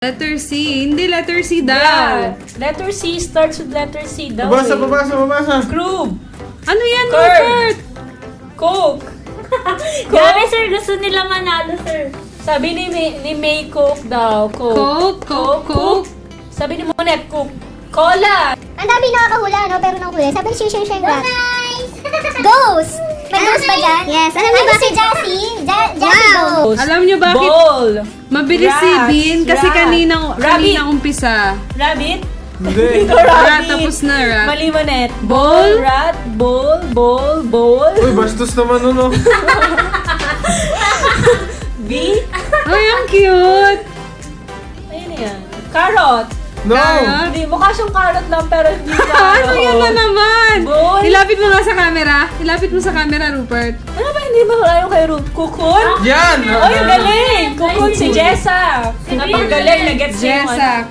Letter C. Hindi, letter C daw. Yeah. Letter C starts with letter C daw. Babasa. Scroob. Ano yan, Curd. Rupert? Coke. Grabe sir, gusto nila manalo sir. Sabi ni May Coke daw. Coke. Sabi ni Monet Coke. Cola. Ang dami nakakahula, no? Pero nang huli. Sabi ni Sheng Rat. Ghost! May ghost ba dyan? Yes. Alam niyo ba si Jassy? Jassy Ghost. Alam nyo bakit Ball. mabilis si Rat. Bean? Kasi Rat. kaninang Rabbit. umpisa. Rabbit. Hindi. Ito, Rat, rabbit. tapos na rat. Mali Monet. Ball. Rat. Ball. Uy, bastos naman nun, oh. B. Ay, ang cute! Ayun yan. Carrot. No! Carrot. Hindi, mukha siyang carrot lang pero hindi carrot. Ano yan na naman? Ball. Ilapit mo nga sa camera. Ilapit mo sa camera, Rupert. Ano ba hindi mahula yung kay Ruth? Kukun? Yan! Ay, ang galing! Kukun si Jessa. Napakagaling na gets niya yung ano. Jessa.